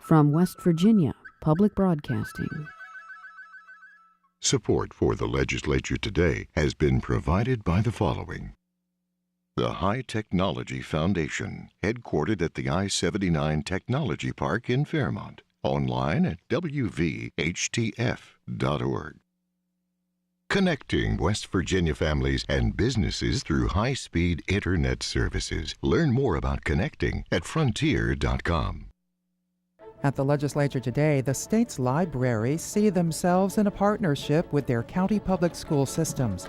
From West Virginia Public Broadcasting. Support for the Legislature Today has been provided by the following. The High Technology Foundation, headquartered at the I-79 Technology Park in Fairmont. Online at wvhtf.org. Connecting West Virginia families and businesses through high-speed internet services. Learn more about connecting at frontier.com. At the Legislature today, the state's libraries see themselves in a partnership with their county public school systems.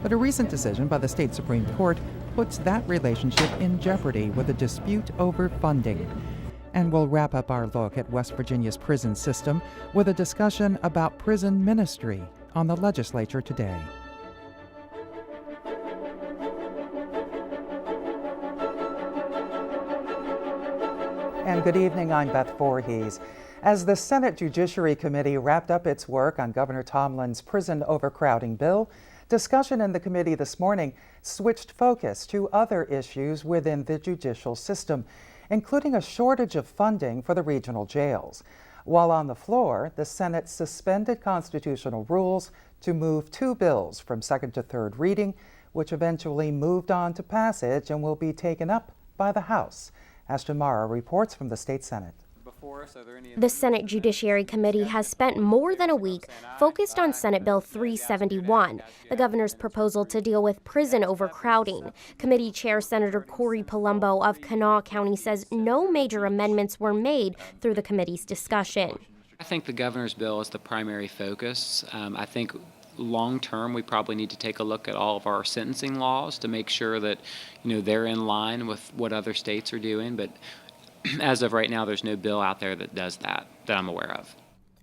But a recent decision by the state Supreme Court puts that relationship in jeopardy with a dispute over funding. And we'll wrap up our look at West Virginia's prison system with a discussion about prison ministry on the Legislature today. And good evening, I'm Beth Voorhees. As the Senate Judiciary Committee wrapped up its work on Governor Tomlin's prison overcrowding bill, discussion in the committee this morning switched focus to other issues within the judicial system, including a shortage of funding for the regional jails. While on the floor, the Senate suspended constitutional rules to move two bills from second to third reading, which eventually moved on to passage and will be taken up by the House. Ashton Mara reports from the State Senate. The Senate Judiciary Committee has spent more than a week focused on Senate Bill 371, the governor's proposal to deal with prison overcrowding. Committee Chair Senator Corey Palumbo of Kanawha County says no major amendments were made through the committee's discussion. I think the governor's bill is the primary focus. I think long term, we probably need to take a look at all of our sentencing laws to make sure that, they're in line with what other states are doing. But as of right now, there's no bill out there that does that I'm aware of.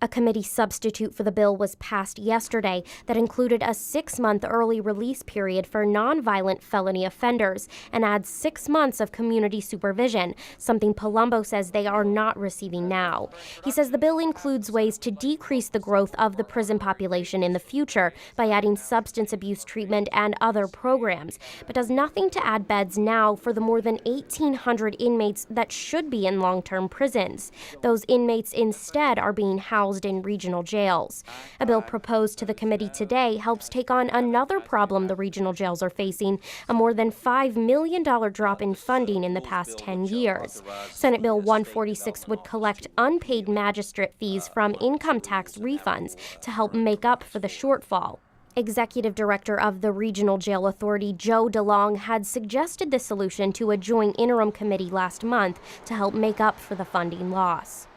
A committee substitute for the bill was passed yesterday that included a 6-month early release period for nonviolent felony offenders and adds 6 months of community supervision, something Palumbo says they are not receiving now. He says the bill includes ways to decrease the growth of the prison population in the future by adding substance abuse treatment and other programs, but does nothing to add beds now for the more than 1,800 inmates that should be in long-term prisons. Those inmates instead are being housed in regional jails. A bill proposed to the committee today helps take on another problem the regional jails are facing, a more than $5 million drop in funding in the past 10 years. Senate Bill 146 would collect unpaid magistrate fees from income tax refunds to help make up for the shortfall. Executive Director of the Regional Jail Authority, Joe DeLong, had suggested this solution to a joint interim committee last month to help make up for the funding loss.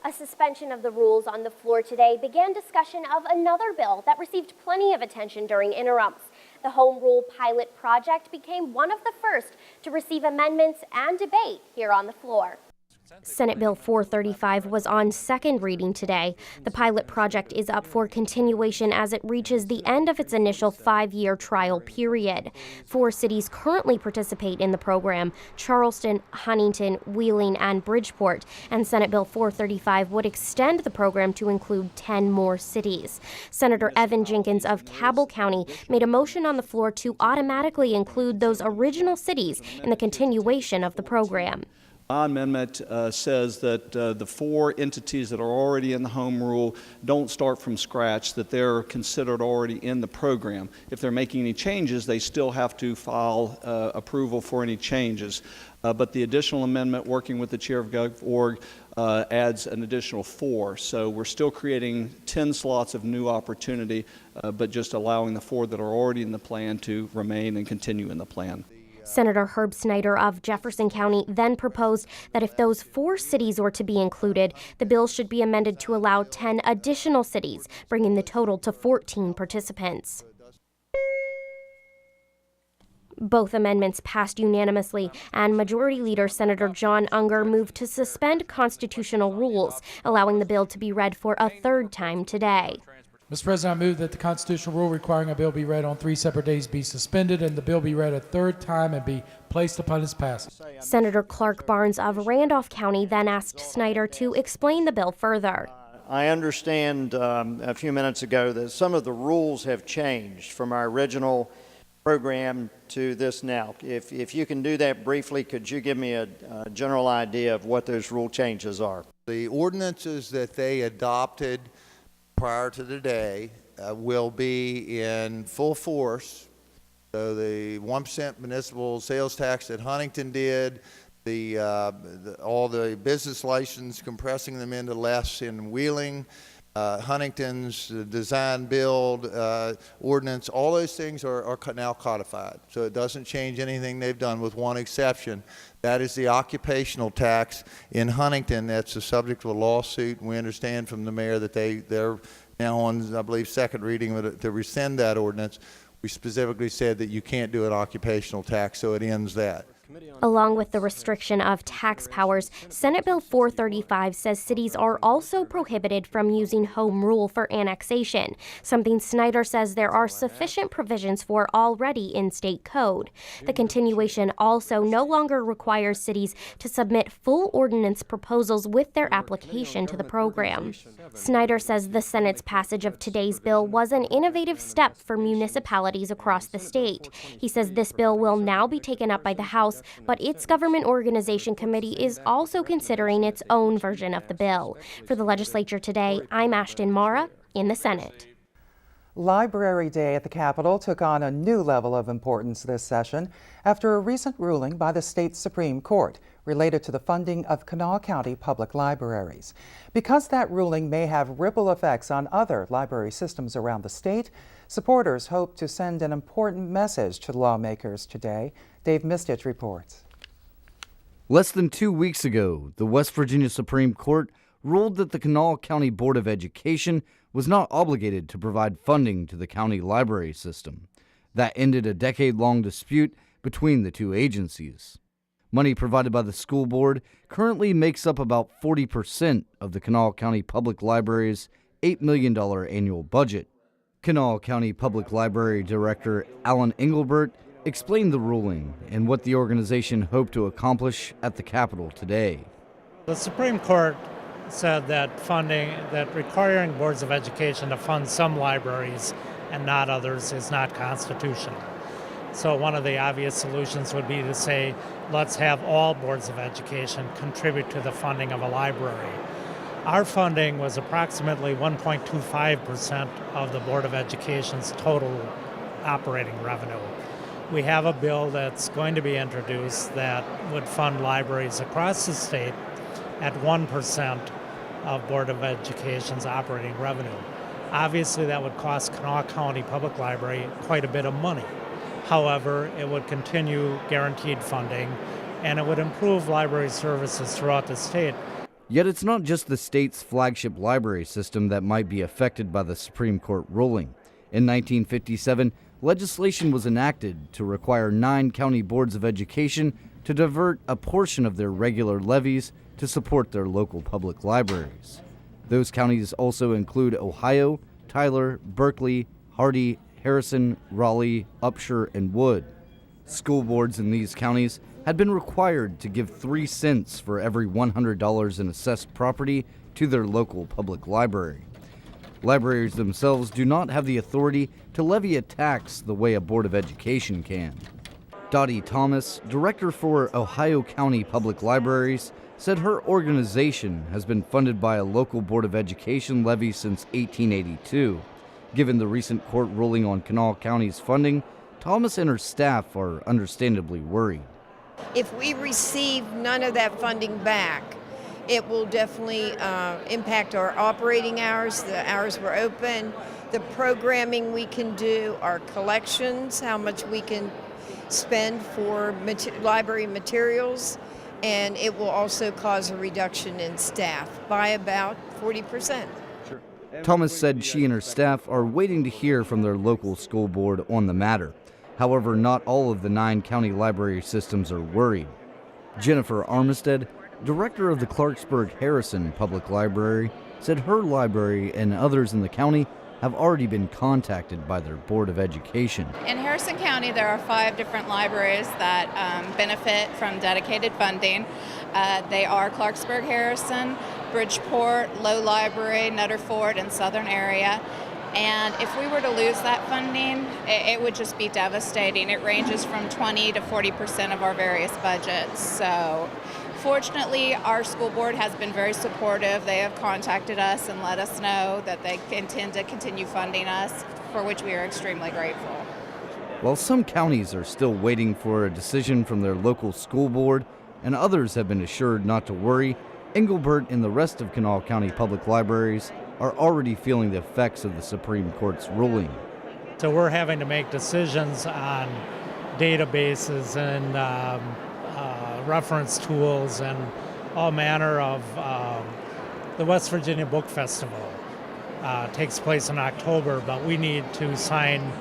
A suspension of the rules on the floor today began discussion of another bill that received plenty of attention during interims. The Home Rule Pilot Project became one of the first to receive amendments and debate here on the floor. Senate Bill 435 was on second reading today. The pilot project is up for continuation as it reaches the end of its initial 5-year trial period. 4 cities currently participate in the program: Charleston, Huntington, Wheeling, and Bridgeport. And Senate Bill 435 would extend the program to include 10 more cities. Senator Evan Jenkins of Cabell County made a motion on the floor to automatically include those original cities in the continuation of the program. My amendment says that the 4 entities that are already in the home rule don't start from scratch, that they're considered already in the program. If they're making any changes, they still have to file approval for any changes. But the additional amendment, working with the chair of Gov.org, adds an additional 4. So we're still creating 10 slots of new opportunity, but just allowing the 4 that are already in the plan to remain and continue in the plan. Senator Herb Snyder of Jefferson County then proposed that if those 4 cities were to be included, the bill should be amended to allow 10 additional cities, bringing the total to 14 participants. Both amendments passed unanimously, and Majority Leader Senator John Unger moved to suspend constitutional rules, allowing the bill to be read for a 3rd time today. Mr. President, I move that the constitutional rule requiring a bill be read on 3 separate days be suspended and the bill be read a 3rd time and be placed upon its passage. Senator Clark Barnes of Randolph County then asked Snyder to explain the bill further. I understand a few minutes ago that some of the rules have changed from our original program to this now. If you can do that briefly, could you give me a general idea of what those rule changes are? The ordinances that they adopted prior to today will be in full force. So the 1% municipal sales tax that Huntington did, all the business license, compressing them into less in Wheeling, Huntington's design build ordinance, all those things are now codified. So it doesn't change anything they've done with one exception. That is the occupational tax in Huntington. That's the subject of a lawsuit. We understand from the mayor that they're now on, I believe, second reading to rescind that ordinance. We specifically said that you can't do an occupational tax, so it ends that. Along with the restriction of tax powers, Senate Bill 435 says cities are also prohibited from using home rule for annexation, something Snyder says there are sufficient provisions for already in state code. The continuation also no longer requires cities to submit full ordinance proposals with their application to the program. Snyder says the Senate's passage of today's bill was an innovative step for municipalities across the state. He says this bill will now be taken up by the House, but its Government Organization Committee is also considering its own version of the bill. For the Legislature Today, I'm Ashton Mara in the Senate. Library Day at the Capitol took on a new level of importance this session after a recent ruling by the state Supreme Court related to the funding of Kanawha County public libraries. Because that ruling may have ripple effects on other library systems around the state, supporters hope to send an important message to lawmakers today. Dave Mistich reports. Less than 2 weeks ago, the West Virginia Supreme Court ruled that the Kanawha County Board of Education was not obligated to provide funding to the county library system. That ended a decade-long dispute between the two agencies. Money provided by the school board currently makes up about 40% of the Kanawha County Public Library's $8 million annual budget. Kanawha County Public Library Director Alan Engelbert explained the ruling and what the organization hoped to accomplish at the Capitol today. The Supreme Court said that requiring boards of education to fund some libraries and not others is not constitutional. So one of the obvious solutions would be to say, let's have all boards of education contribute to the funding of a library. Our funding was approximately 1.25% of the Board of Education's total operating revenue. We have a bill that's going to be introduced that would fund libraries across the state at 1% of Board of Education's operating revenue. Obviously, that would cost Kanawha County Public Library quite a bit of money. However, it would continue guaranteed funding, and it would improve library services throughout the state. Yet it's not just the state's flagship library system that might be affected by the Supreme Court ruling. In 1957, legislation was enacted to require 9 county boards of education to divert a portion of their regular levies to support their local public libraries. Those counties also include Ohio, Tyler, Berkeley, Hardy, Harrison, Raleigh, Upshur, and Wood. School boards in these counties had been required to give 3 cents for every $100 in assessed property to their local public library. Libraries themselves do not have the authority to levy a tax the way a Board of Education can. Dottie Thomas, director for Ohio County Public Libraries, said her organization has been funded by a local Board of Education levy since 1882. Given the recent court ruling on Kanawha County's funding, Thomas and her staff are understandably worried. If we receive none of that funding back, it will definitely impact our operating hours, the hours we're open, the programming we can do, our collections, how much we can spend for library materials, and it will also cause a reduction in staff by about 40%. Thomas said she and her staff are waiting to hear from their local school board on the matter. However, not all of the 9 county library systems are worried. Jennifer Armistead, director of the Clarksburg-Harrison Public Library, said her library and others in the county have already been contacted by their Board of Education. In Harrison County, there are 5 different libraries that benefit from dedicated funding. They are Clarksburg-Harrison, Bridgeport, Low Library, Nutter Fort, and Southern Area. And if we were to lose that funding, it would just be devastating. It ranges from 20 to 40% of our various budgets. So fortunately, our school board has been very supportive. They have contacted us and let us know that they intend to continue funding us, for which we are extremely grateful. While some counties are still waiting for a decision from their local school board, and others have been assured not to worry, Engelbert and the rest of Kanawha County Public Libraries are already feeling the effects of the Supreme Court's ruling. So we're having to make decisions on databases and reference tools and all manner of the West Virginia Book Festival takes place in October, but we need to sign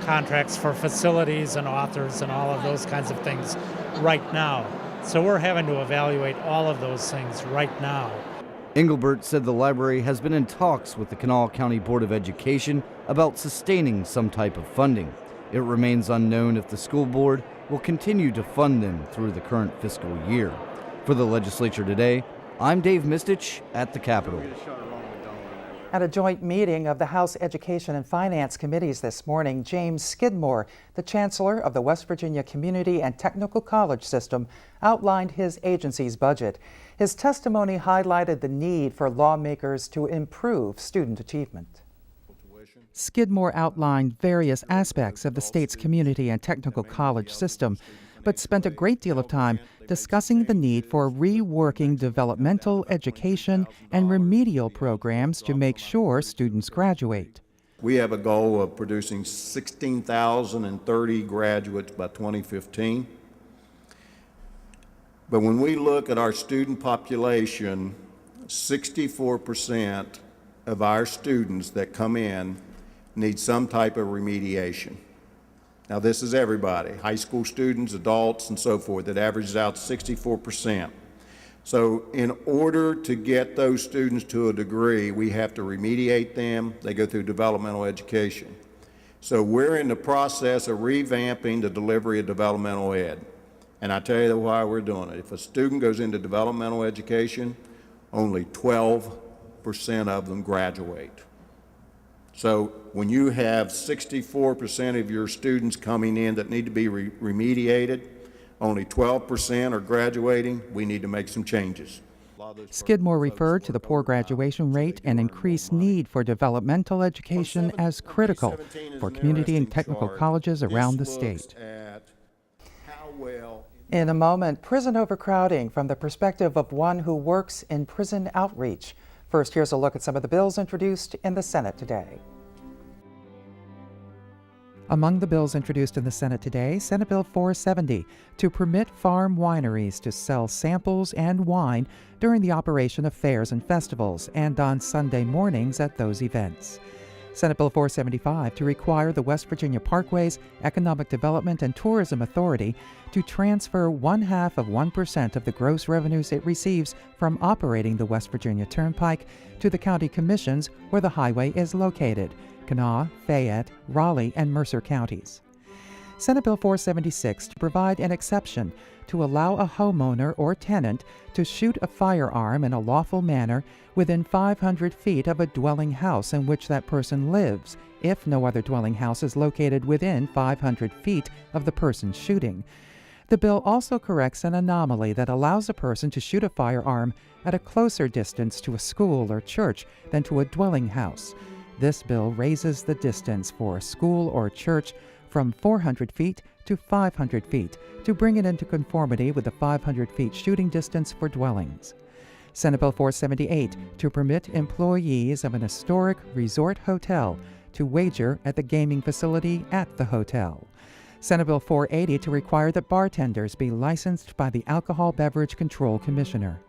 contracts for facilities and authors and all of those kinds of things right now. So we're having to evaluate all of those things right now. Engelbert said the library has been in talks with the Kanawha County Board of Education about sustaining some type of funding. It remains unknown if the school board will continue to fund them through the current fiscal year. For the Legislature Today, I'm Dave Mistich at the Capitol. At a joint meeting of the House Education and Finance Committees this morning, James Skidmore, the Chancellor of the West Virginia Community and Technical College System, outlined his agency's budget. His testimony highlighted the need for lawmakers to improve student achievement. Skidmore outlined various aspects of the state's community and technical college system, but spent a great deal of time discussing the need for reworking developmental education and remedial programs to make sure students graduate. We have a goal of producing 16,030 graduates by 2015. But when we look at our student population, 64% of our students that come in need some type of remediation. Now, this is everybody, high school students, adults, and so forth. That averages out 64%. So in order to get those students to a degree, we have to remediate them. They go through developmental education. So we're in the process of revamping the delivery of developmental ed. And I tell you why we're doing it. If a student goes into developmental education, only 12% of them graduate. So when you have 64% of your students coming in that need to be remediated, only 12% are graduating, we need to make some changes. Skidmore referred to the poor graduation rate and increased need for developmental education as critical for community and technical colleges around the state. In a moment, prison overcrowding from the perspective of one who works in prison outreach. First, here's a look at some of the bills introduced in the Senate today. Among the bills introduced in the Senate today, Senate Bill 470 to permit farm wineries to sell samples and wine during the operation of fairs and festivals and on Sunday mornings at those events. Senate Bill 475 to require the West Virginia Parkways Economic Development and Tourism Authority to transfer 0.5% of the gross revenues it receives from operating the West Virginia Turnpike to the county commissions where the highway is located, Kanawha, Fayette, Raleigh, and Mercer counties. Senate Bill 476 to provide an exception to allow a homeowner or tenant to shoot a firearm in a lawful manner within 500 feet of a dwelling house in which that person lives, if no other dwelling house is located within 500 feet of the person shooting. The bill also corrects an anomaly that allows a person to shoot a firearm at a closer distance to a school or church than to a dwelling house. This bill raises the distance for a school or church from 400 feet to 500 feet to bring it into conformity with the 500 feet shooting distance for dwellings. Senate Bill 478 to permit employees of an historic resort hotel to wager at the gaming facility at the hotel. Senate Bill 480 to require that bartenders be licensed by the Alcohol Beverage Control Commissioner.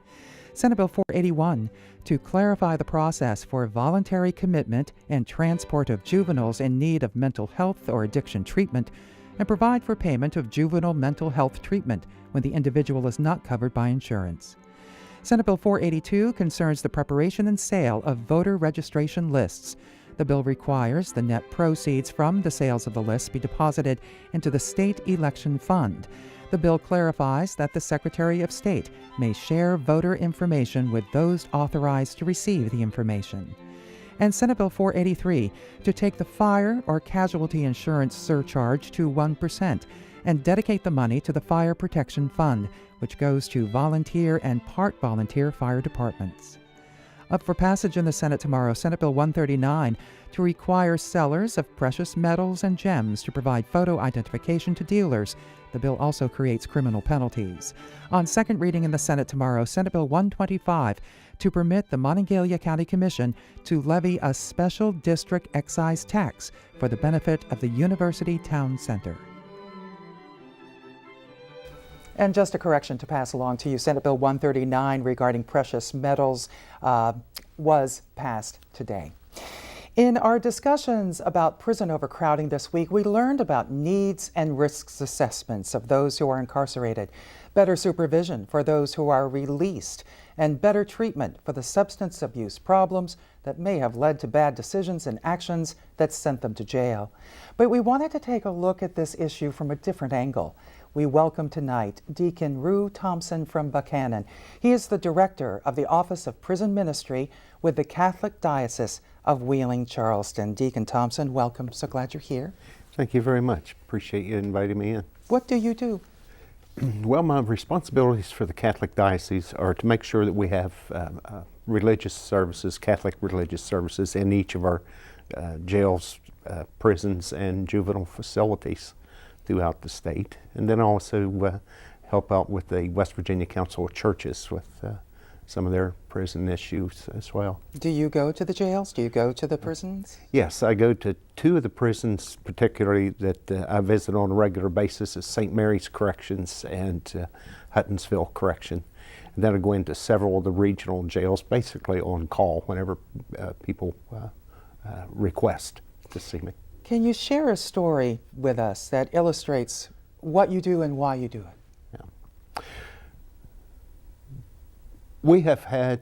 Senate Bill 481 to clarify the process for voluntary commitment and transport of juveniles in need of mental health or addiction treatment and provide for payment of juvenile mental health treatment when the individual is not covered by insurance. Senate Bill 482 concerns the preparation and sale of voter registration lists. The bill requires the net proceeds from the sales of the lists be deposited into the state election fund. The bill clarifies that the Secretary of State may share voter information with those authorized to receive the information. and Senate Bill 483 to take the fire or casualty insurance surcharge to 1% and dedicate the money to the Fire Protection Fund, which goes to volunteer and part volunteer fire departments. Up for passage in the Senate tomorrow, Senate Bill 139 to require sellers of precious metals and gems to provide photo identification to dealers. The bill also creates criminal penalties. On second reading in the Senate tomorrow, Senate Bill 125 to permit the Monongalia County Commission to levy a special district excise tax for the benefit of the University Town Center. And just a correction to pass along to you, Senate Bill 139 regarding precious metals was passed today. In our discussions about prison overcrowding this week, we learned about needs and risks assessments of those who are incarcerated, better supervision for those who are released, and better treatment for the substance abuse problems that may have led to bad decisions and actions that sent them to jail. But we wanted to take a look at this issue from a different angle. We welcome tonight Deacon Rue Thompson from Buchanan. He is the director of the Office of Prison Ministry with the Catholic Diocese of Wheeling-Charleston. Deacon Thompson, welcome. So glad you're here. Thank you very much. Appreciate you inviting me in. What do you do? Well, my responsibilities for the Catholic Diocese are to make sure that we have religious services, Catholic religious services in each of our jails, prisons, and juvenile facilities throughout the state, and then also help out with the West Virginia Council of Churches with some of their prison issues as well. Do you go to the jails? Do you go to the prisons? Yes, I go to two of the prisons particularly that I visit on a regular basis, is St. Mary's Corrections and Huttonsville Correction. And then I go into several of the regional jails, basically on call whenever people request to see me. Can you share a story with us that illustrates what you do and why you do it? Yeah. We have had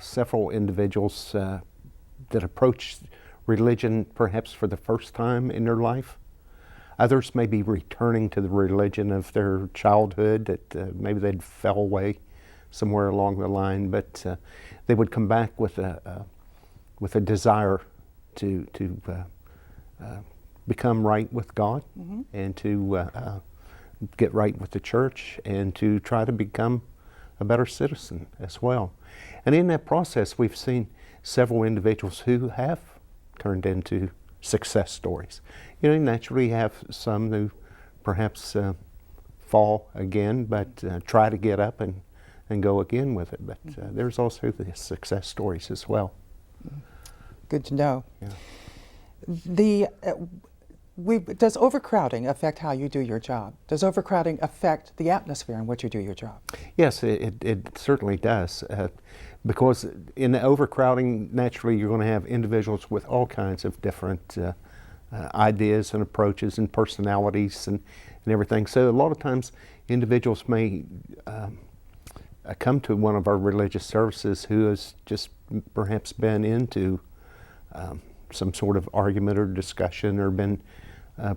several individuals that approach religion perhaps for the first time in their life. Others may be returning to the religion of their childhood that maybe they'd fell away somewhere along the line, but they would come back with a desire to become right with God, mm-hmm. and to get right with the church, and to try to become a better citizen as well. And in that process, we've seen several individuals who have turned into success stories. You know, naturally you have some who perhaps fall again, but try to get up and go again with it. But there's also the success stories as well. Good to know. Yeah. Does overcrowding affect how you do your job? Does overcrowding affect the atmosphere in which you do your job? Yes, it certainly does. Because in the overcrowding, naturally you're going to have individuals with all kinds of different ideas and approaches and personalities and everything. So a lot of times individuals may come to one of our religious services who has just perhaps been into some sort of argument or discussion, or been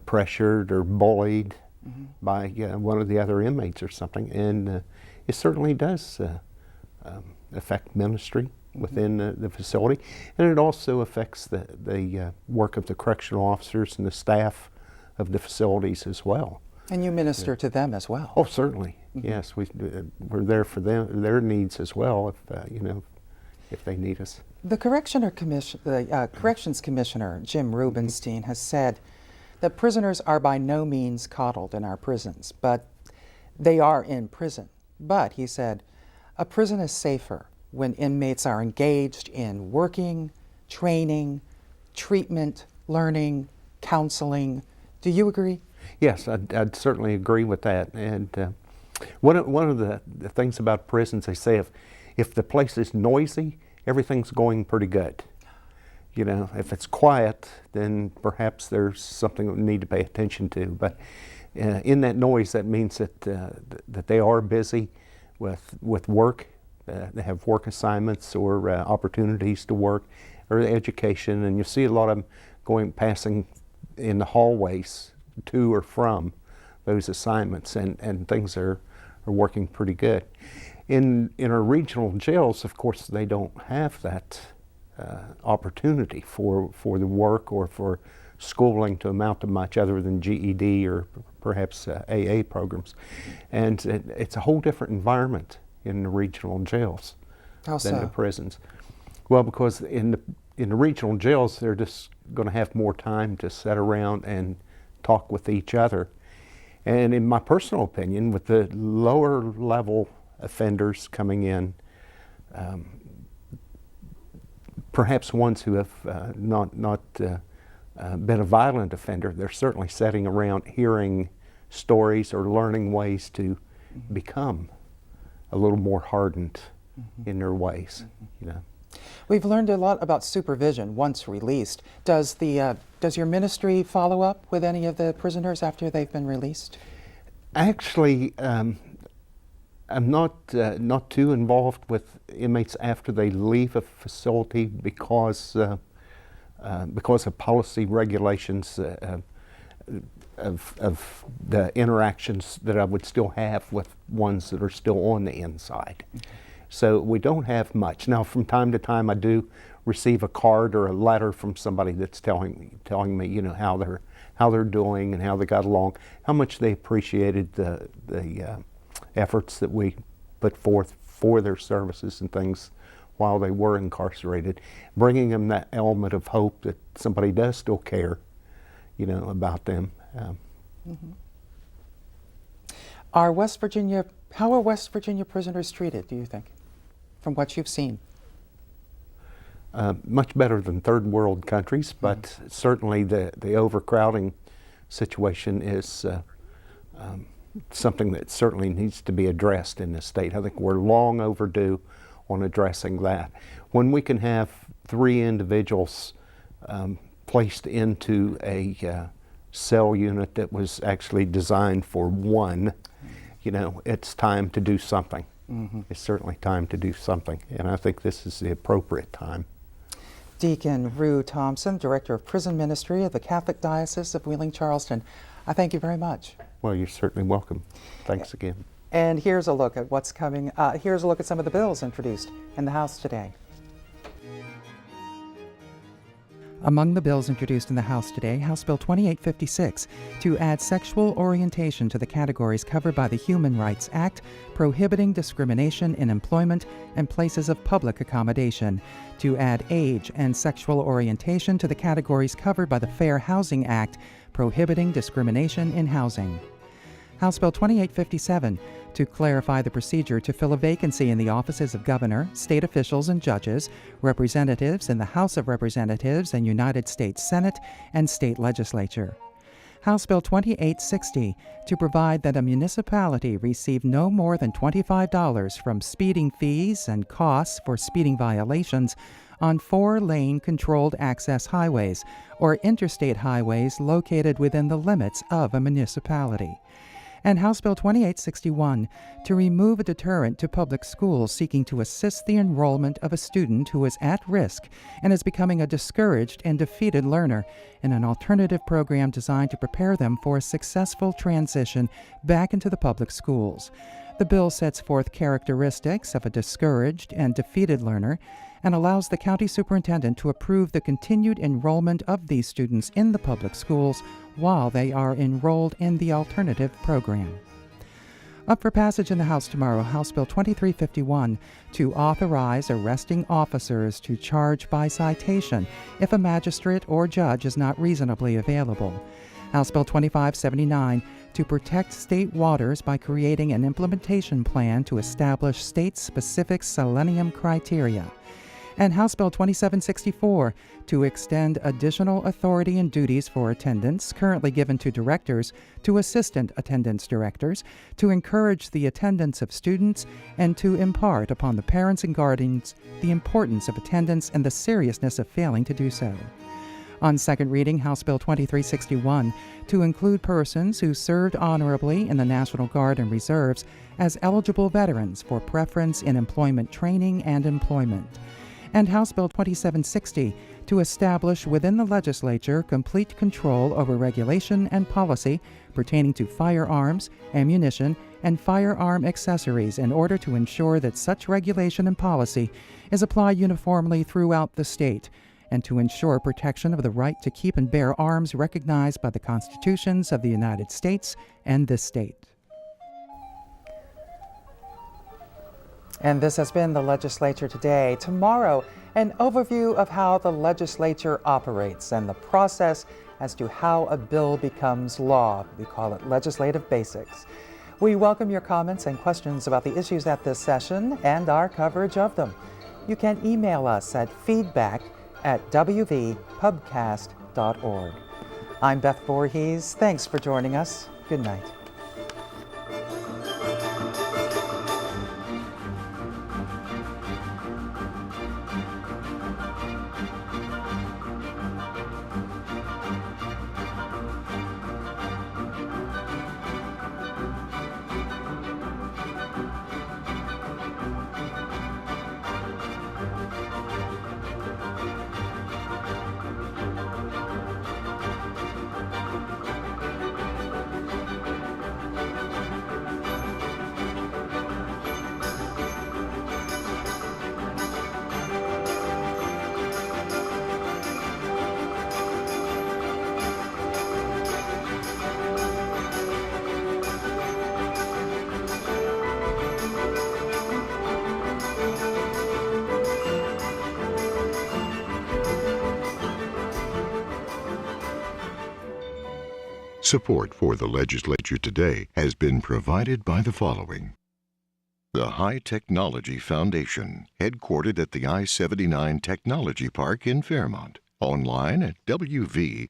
pressured or bullied, mm-hmm. by one of the other inmates or something. And it certainly does affect ministry, mm-hmm. within the facility. And it also affects the work of the correctional officers and the staff of the facilities as well. And you minister to them as well. Oh, certainly. Mm-hmm. Yes, we're there for them, their needs as well, if they need us. The Corrections Commissioner, Jim Rubenstein, has said that prisoners are by no means coddled in our prisons, but they are in prison. But, he said, a prison is safer when inmates are engaged in working, training, treatment, learning, counseling. Do you agree? Yes, I'd certainly agree with that. And one of the things about prisons, they say if the place is noisy, everything's going pretty good. You know, if it's quiet, then perhaps there's something we need to pay attention to. But in that noise, that means that they are busy with work. They have work assignments or opportunities to work, or education, and you see a lot of them passing in the hallways to or from those assignments, and things are working pretty good. In our regional jails, of course, they don't have that opportunity for the work or for schooling to amount to much other than GED or perhaps AA programs. And it's a whole different environment in the regional jails than the prisons. Well, because in the regional jails, they're just going to have more time to sit around and talk with each other. And in my personal opinion, with the lower level offenders coming in, perhaps ones who have not been a violent offender, they're certainly sitting around hearing stories or learning ways to become a little more hardened in their ways. You know. We've learned a lot about supervision once released. Does your ministry follow up with any of the prisoners after they've been released? Actually, I'm not too involved with inmates after they leave a facility because of policy regulations of the interactions that I would still have with ones that are still on the inside. So we don't have much. Now, from time to time, I do receive a card or a letter from somebody that's telling me, you know, how they're doing and how they got along, how much they appreciated the efforts that we put forth for their services and things while they were incarcerated, bringing them that element of hope that somebody does still care, you know, about them. How are West Virginia prisoners treated, do you think, from what you've seen? Much better than third world countries, but certainly the overcrowding situation is something that certainly needs to be addressed in this state. I think we're long overdue on addressing that. When we can have 3 individuals placed into a cell unit that was actually designed for 1, you know, it's time to do something. It's certainly time to do something, and I think this is the appropriate time. Deacon Rue Thompson, Director of Prison Ministry of the Catholic Diocese of Wheeling-Charleston, I thank you very much. Well, you're certainly welcome. Thanks again. And here's a look at what's coming. Here's a look at some of the bills introduced in the House today. Among the bills introduced in the House today, House Bill 2856 to add sexual orientation to the categories covered by the Human Rights Act, prohibiting discrimination in employment and places of public accommodation, to add age and sexual orientation to the categories covered by the Fair Housing Act, prohibiting discrimination in housing. House Bill 2857 to clarify the procedure to fill a vacancy in the offices of governor, state officials and judges, representatives in the House of Representatives and United States Senate and state legislature. House Bill 2860 to provide that a municipality receive no more than $25 from speeding fees and costs for speeding violations on 4-lane controlled access highways or interstate highways located within the limits of a municipality. And House Bill 2861 to remove a deterrent to public schools seeking to assist the enrollment of a student who is at risk and is becoming a discouraged and defeated learner in an alternative program designed to prepare them for a successful transition back into the public schools. The bill sets forth characteristics of a discouraged and defeated learner and allows the county superintendent to approve the continued enrollment of these students in the public schools while they are enrolled in the alternative program. Up for passage in the House tomorrow, House Bill 2351 to authorize arresting officers to charge by citation if a magistrate or judge is not reasonably available. House Bill 2579 to protect state waters by creating an implementation plan to establish state-specific selenium criteria. And House Bill 2764 to extend additional authority and duties for attendants currently given to directors to assistant attendance directors to encourage the attendance of students and to impart upon the parents and guardians the importance of attendance and the seriousness of failing to do so. On second reading, House Bill 2361 to include persons who served honorably in the National Guard and Reserves as eligible veterans for preference in employment training and employment. And House Bill 2760 to establish within the legislature complete control over regulation and policy pertaining to firearms, ammunition, and firearm accessories in order to ensure that such regulation and policy is applied uniformly throughout the state, and to ensure protection of the right to keep and bear arms recognized by the constitutions of the United States and this state. And this has been the Legislature Today. Tomorrow, an overview of how the legislature operates and the process as to how a bill becomes law. We call it legislative basics. We welcome your comments and questions about the issues at this session and our coverage of them. You can email us at feedback@wvpubcast.org. I'm Beth Voorhees. Thanks for joining us. Good night. Support for the Legislature Today has been provided by the following. The High Technology Foundation, headquartered at the I-79 Technology Park in Fairmont. Online at wvhtf.org.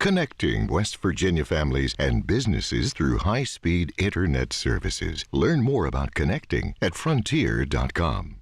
Connecting West Virginia families and businesses through high-speed internet services. Learn more about connecting at frontier.com.